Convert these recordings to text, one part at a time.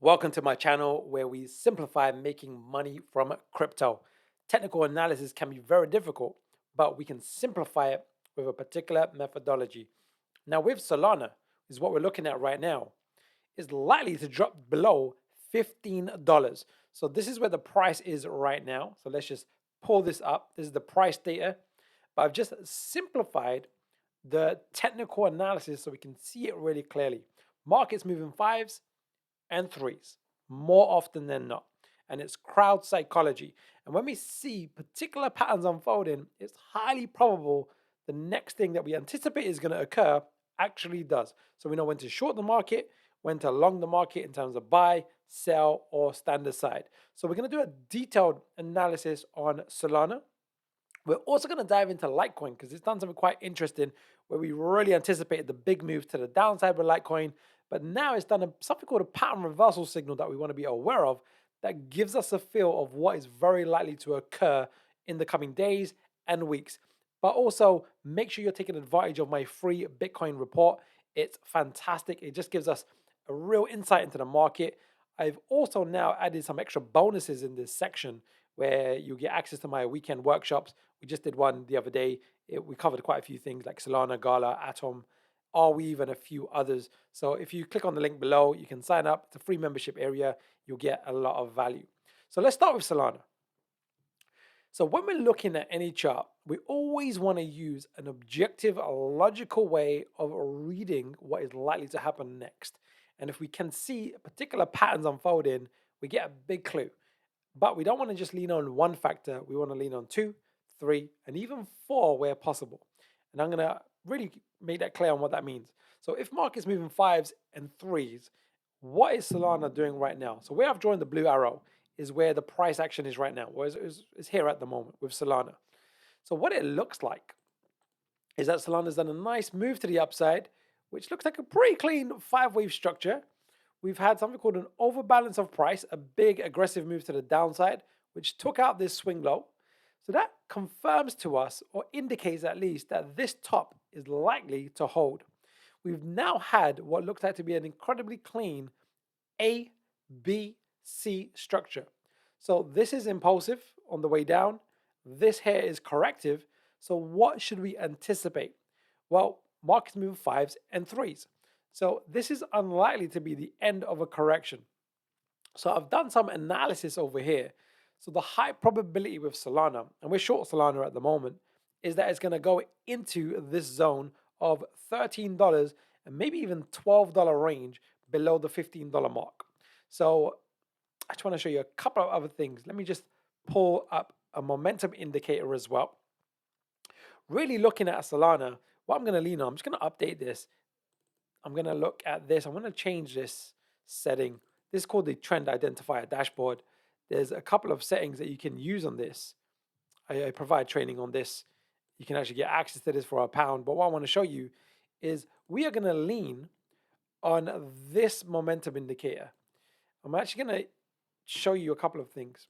Welcome to my channel where we simplify making money from crypto. Technical analysis can be very difficult, but we can simplify it with a particular methodology. Now, with Solana, is what we're looking at right now, is likely to drop below $15. So this is where the price is right now. So let's just pull this up. This is the price data, but I've just simplified the technical analysis so we can see it really clearly. Markets moving fives and threes more often than not. And it's crowd psychology. And when we see particular patterns unfolding, it's highly probable the next thing that we anticipate is going to occur actually does. So we know when to short the market, when to long the market in terms of buy, sell, or stand aside. So we're going to do a detailed analysis on Solana. We're also going to dive into Litecoin because it's done something quite interesting where we really anticipated the big move to the downside with Litecoin, but now it's done something called a pattern reversal signal that we want to be aware of that gives us a feel of what is very likely to occur in the coming days and weeks. But also make sure you're taking advantage of my free Bitcoin report. It's fantastic. It just gives us a real insight into the market. I've also now added some extra bonuses in this section where you get access to my weekend workshops. We just did one the other day. We covered quite a few things like Solana, Gala, Atom, Arweave, and a few others. So if you click on the link below, you can sign up. It's a free membership area. You'll get a lot of value. So let's start with Solana. So when we're looking at any chart, we always want to use an objective, logical way of reading what is likely to happen next. And if we can see particular patterns unfolding, we get a big clue. But we don't want to just lean on one factor. We want to lean on two, three, and even four where possible. And I'm going to really make that clear on what that means. So if market's moving fives and threes, what is Solana doing right now? So where I've drawn the blue arrow is where the price action is right now, or is here at the moment with Solana. So what it looks like is that Solana's done a nice move to the upside, which looks like a pretty clean five-wave structure. We've had something called an overbalance of price, a big aggressive move to the downside, which took out this swing low. So that confirms to us, or indicates at least, that this top is likely to hold. We've now had what looks like to be an incredibly clean A, B, C structure. So this is impulsive on the way down. This here is corrective. So what should we anticipate? Well, markets move fives and threes. So this is unlikely to be the end of a correction. So I've done some analysis over here. So the high probability with Solana, and we're short Solana at the moment, is that it's going to go into this zone of $13 and maybe even $12 range below the $15 mark. So I just want to show you a couple of other things. Let me just pull up a momentum indicator as well. Really looking at Solana, what I'm going to lean on, I'm just going to update this. I'm going to look at this. I'm going to change this setting. This is called the trend identifier dashboard. There's a couple of settings that you can use on this. I provide training on this. You can actually get access to this for £1. But what I want to show you is we are going to lean on this momentum indicator. I'm actually going to show you a couple of things.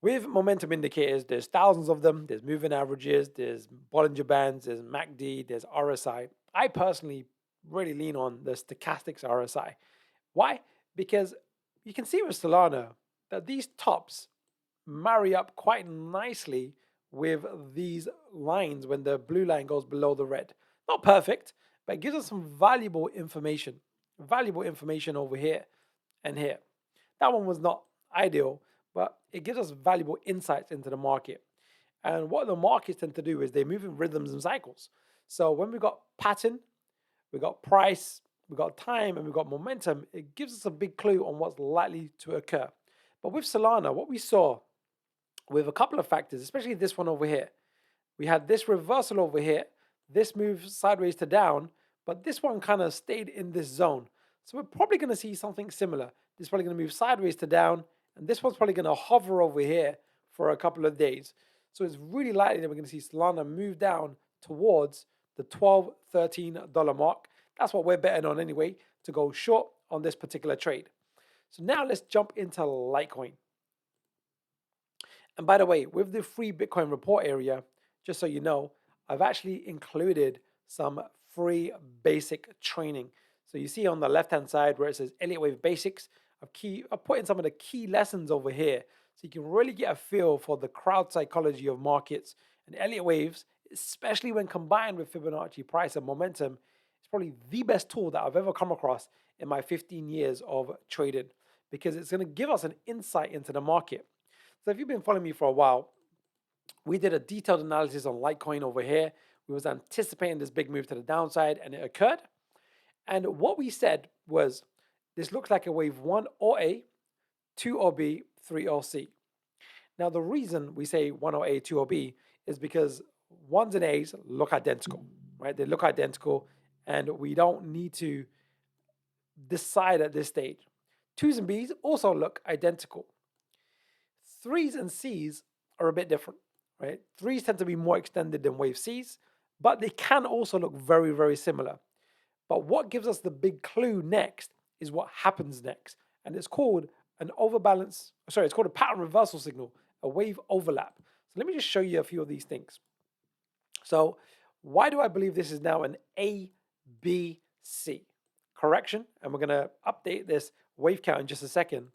With momentum indicators, there's thousands of them. There's moving averages, there's Bollinger Bands, there's MACD, there's RSI. I personally really lean on the stochastics RSI. Why? Because you can see with Solana that these tops marry up quite nicely with these lines when the blue line goes below the red. Not perfect, but it gives us some valuable information. Valuable information over here and here. That one was not ideal, but it gives us valuable insights into the market. And what the markets tend to do is they move in rhythms and cycles. So when we've got pattern, we've got price, we've got time, and we've got momentum, it gives us a big clue on what's likely to occur. But with Solana, what we saw with a couple of factors, especially this one over here, we had this reversal over here, this move sideways to down, but this one kind of stayed in this zone. So we're probably going to see something similar. This is probably going to move sideways to down, and this one's probably going to hover over here for a couple of days. So it's really likely that we're going to see Solana move down towards the $12, $13 mark. That's what we're betting on anyway, to go short on this particular trade. So now let's jump into Litecoin. And by the way, with the free Bitcoin report area, just so you know, I've actually included some free basic training. So you see on the left-hand side where it says Elliott Wave Basics, I've put in some of the key lessons over here so you can really get a feel for the crowd psychology of markets. And Elliott Waves, especially when combined with Fibonacci price and momentum, is probably the best tool that I've ever come across in my 15 years of trading, because it's going to give us an insight into the market. So if you've been following me for a while, we did a detailed analysis on Litecoin over here. We was anticipating this big move to the downside, and it occurred. And what we said was, this looks like a wave 1 or A, 2 or B, 3 or C. Now, the reason we say 1 or A, 2 or B is because 1s and A's look identical, right? They look identical, and we don't need to decide at this stage. 2s and B's also look identical. 3s and C's are a bit different, right? 3s tend to be more extended than wave C's, but they can also look very, very similar. But what gives us the big clue next is what happens next. And it's called it's called a pattern reversal signal, a wave overlap. So let me just show you a few of these things. So why do I believe this is now an A, B, C correction? And we're going to update this wave count in just a second.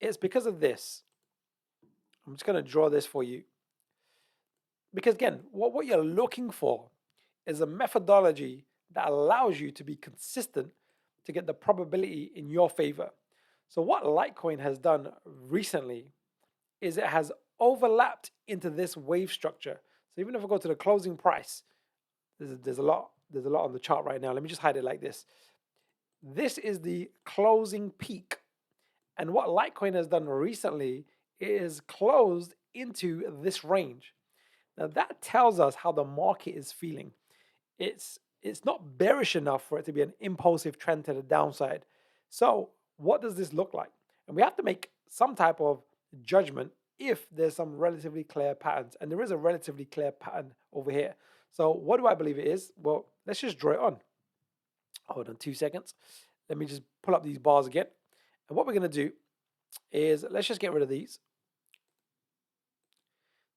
It's because of this. I'm just going to draw this for you. Because again, what you're looking for is a methodology that allows you to be consistent to get the probability in your favor. So what Litecoin has done recently is it has overlapped into this wave structure. So even if I go to the closing price, there's a lot on the chart right now. Let me just hide it like this. This is the closing peak. And what Litecoin has done recently is closed into this range. Now that tells us how the market is feeling. It's not bearish enough for it to be an impulsive trend to the downside. So what does this look like? And we have to make some type of judgment if there's some relatively clear patterns. And there is a relatively clear pattern over here. So what do I believe it is? Well, let's just draw it on. Hold on 2 seconds. Let me just pull up these bars again. And what we're going to do is let's just get rid of these.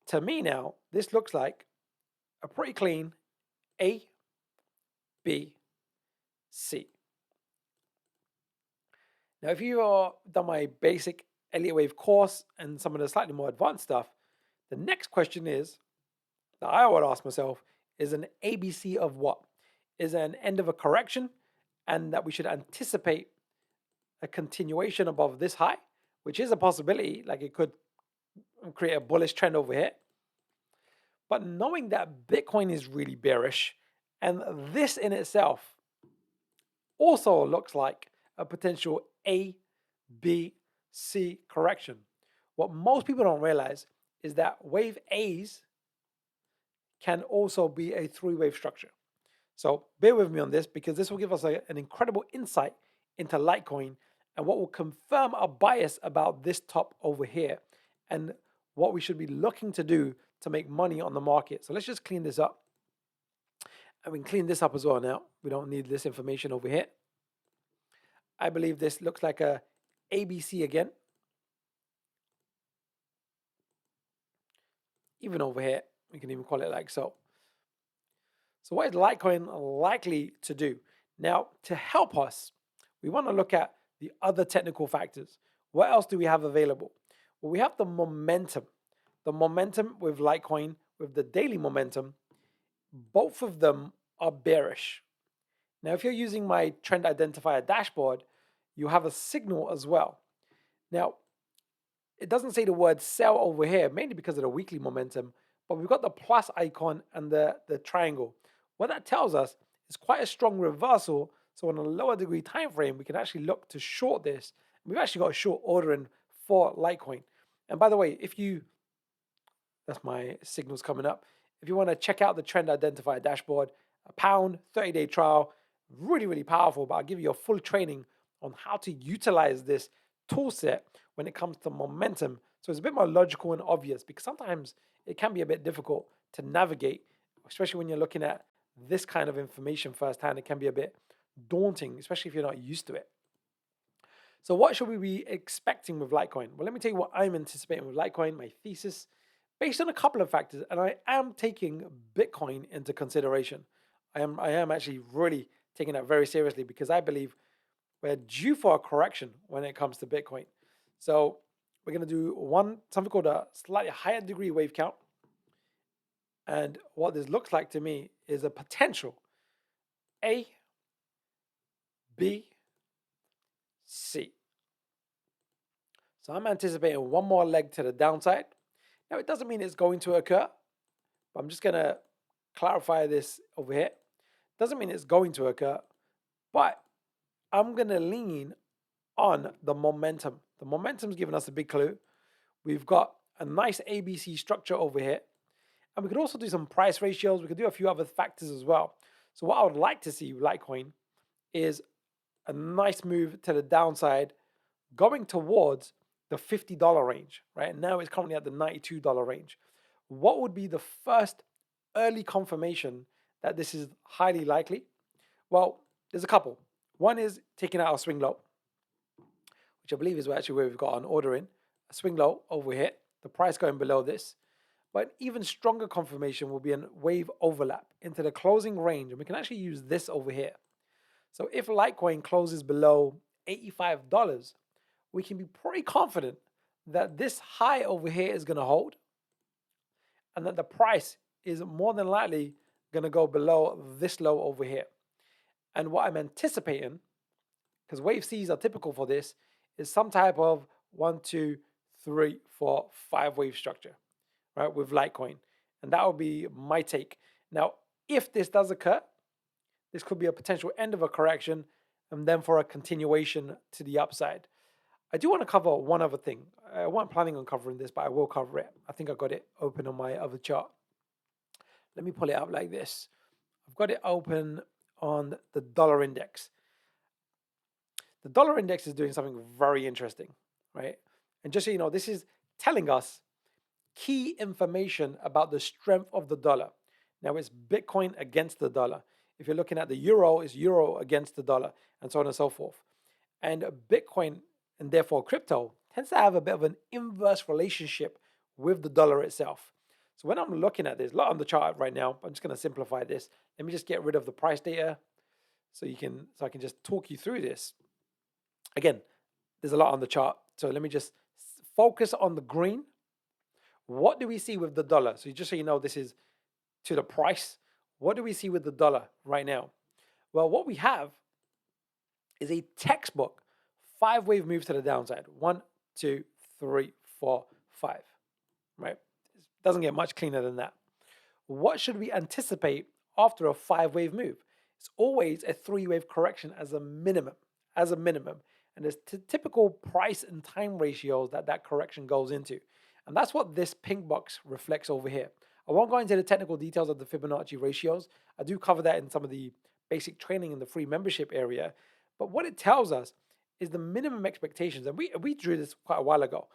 To me now, this looks like a pretty clean A, B, C. Now, if you've done my basic Elliott Wave course and some of the slightly more advanced stuff, the next question is, that I would ask myself, is an ABC of what? Is it an end of a correction and that we should anticipate a continuation above this high, which is a possibility, like it could create a bullish trend over here. But knowing that Bitcoin is really bearish, and this in itself also looks like a potential A, B, C correction. What most people don't realize is that wave A's can also be a three-wave structure. So bear with me on this, because this will give us an incredible insight into Litecoin and what will confirm a bias about this top over here and what we should be looking to do to make money on the market. So let's just clean this up. And we can clean this up as well now. We don't need this information over here. I believe this looks like a ABC again. Even over here, we can even call it like so. So what is Litecoin likely to do? Now, to help us, we want to look at the other technical factors. What else do we have available? Well, we have the momentum. The momentum with Litecoin, with the daily momentum, both of them are bearish. Now, if you're using my trend identifier dashboard, you have a signal as well. Now, it doesn't say the word sell over here, mainly because of the weekly momentum, but we've got the plus icon and the triangle. What that tells us is quite a strong reversal. So on a lower degree time frame, we can actually look to short this. We've actually got a short ordering for Litecoin. And by the way, that's my signals coming up. If you want to check out the trend identifier dashboard, a pound, 30-day trial, really, really powerful, but I'll give you a full training on how to utilize this tool set when it comes to momentum. So it's a bit more logical and obvious, because sometimes it can be a bit difficult to navigate, especially when you're looking at this kind of information firsthand. It can be a bit daunting, especially if you're not used to it. So what should we be expecting with Litecoin? Well, let me tell you what I'm anticipating with Litecoin, my thesis, based on a couple of factors, and I am taking Bitcoin into consideration. I am actually really taking that very seriously because I believe we're due for a correction when it comes to Bitcoin. So we're going to do something called a slightly higher degree wave count. And what this looks like to me is a potential A, B, C. So I'm anticipating one more leg to the downside. Now, it doesn't mean it's going to occur, but I'm just going to clarify this over here. Doesn't mean it's going to occur, but I'm going to lean on the momentum. The momentum's giving us a big clue. We've got a nice ABC structure over here. And we could also do some price ratios. We could do a few other factors as well. So what I would like to see with Litecoin is a nice move to the downside going towards the $50 range, right? Now it's currently at the $92 range. What would be the first early confirmation that this is highly likely? Well, there's a couple. One is taking out a swing low, which I believe is actually where we've got an order in. A swing low over here, the price going below this. But even stronger confirmation will be a wave overlap into the closing range. And we can actually use this over here. So if Litecoin closes below $85, we can be pretty confident that this high over here is going to hold and that the price is more than likely going to go below this low over here. And what I'm anticipating, because wave Cs are typical for this, is some type of 1, 2, 3, 4, 5 wave structure, right, with Litecoin. And that would be my take. Now, if this does occur, this could be a potential end of a correction and then for a continuation to the upside. I do want to cover one other thing. I wasn't planning on covering this, but I will cover it. I think I got it open on my other chart. Let me pull it up like this. I've got it open on the dollar index. The dollar index is doing something very interesting, right? And just so you know, this is telling us key information about the strength of the dollar. Now it's Bitcoin against the dollar. If you're looking at the euro, it's euro against the dollar, and so on and so forth. And Bitcoin, and therefore crypto, tends to have a bit of an inverse relationship with the dollar itself. So when I'm looking at this, a lot on the chart right now, I'm just going to simplify this. Let me just get rid of the price data so I can just talk you through this. Again, there's a lot on the chart. So let me just focus on the green. What do we see with the dollar? So just so you know, this is to the price. What do we see with the dollar right now? Well, what we have is a textbook 5-wave move to the downside. 1, 2, 3, 4, 5. Right? It doesn't get much cleaner than that. What should we anticipate after a 5-wave move? It's always a 3-wave correction as a minimum. And there's typical price and time ratios that correction goes into. And that's what this pink box reflects over here. I won't go into the technical details of the Fibonacci ratios. I do cover that in some of the basic training in the free membership area. But what it tells us is the minimum expectations, and we drew this quite a while ago,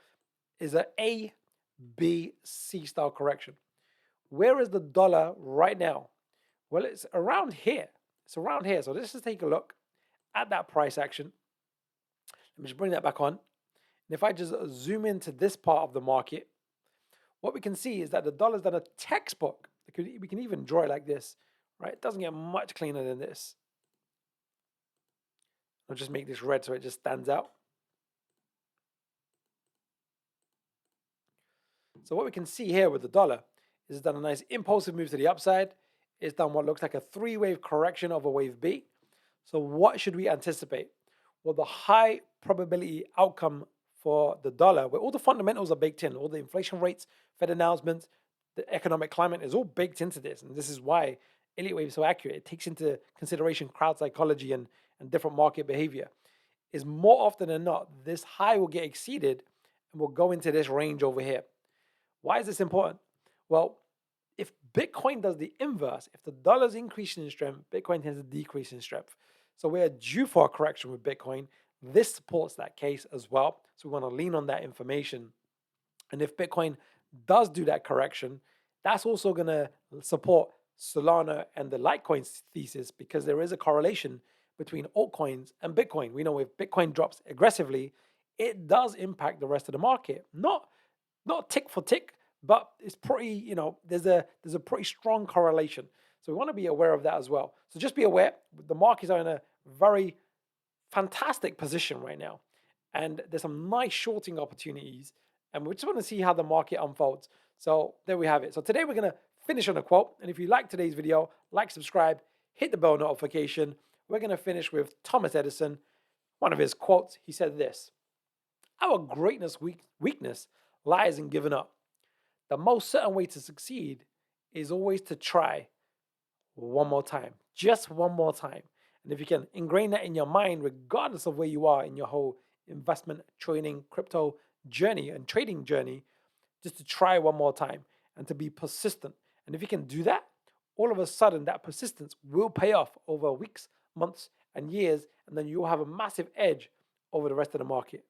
is a A, B, C style correction. Where is the dollar right now? Well, it's around here. It's around here. So let's just take a look at that price action. Let me just bring that back on. And if I just zoom into this part of the market, what we can see is that the dollar's done a textbook. We can even draw it like this, right? It doesn't get much cleaner than this. I'll just make this red so it just stands out. So what we can see here with the dollar is it's done a nice impulsive move to the upside. It's done what looks like a 3-wave correction of a wave B. So what should we anticipate? Well, the high probability outcome for the dollar, where all the fundamentals are baked in, all the inflation rates, Fed announcements, the economic climate is all baked into this. And this is why Elliott Wave is so accurate. It takes into consideration crowd psychology and different market behavior. Is more often than not, this high will get exceeded and will go into this range over here. Why is this important? Well, if Bitcoin does the inverse, if the dollar's increasing in strength, Bitcoin tends to decrease in strength. So we're due for a correction with Bitcoin. This supports that case as well. So we want to lean on that information. And if Bitcoin does do that correction, that's also going to support Solana and the Litecoin thesis because there is a correlation between altcoins and Bitcoin. We know if Bitcoin drops aggressively, it does impact the rest of the market. Not tick for tick, but it's pretty, there's a pretty strong correlation. So we want to be aware of that as well. So just be aware, the markets are in a very fantastic position right now. And there's some nice shorting opportunities. And we just want to see how the market unfolds. So there we have it. So today we're going to finish on a quote. And if you like today's video, like, subscribe, hit the bell notification. We're going to finish with Thomas Edison. One of his quotes, he said this: "Our greatness weakness lies in giving up. The most certain way to succeed is always to try one more time, just one more time." And if you can ingrain that in your mind, regardless of where you are in your whole investment, trading, crypto journey and trading journey, just to try one more time and to be persistent. And if you can do that, all of a sudden that persistence will pay off over weeks, months, and years, and then you'll have a massive edge over the rest of the market.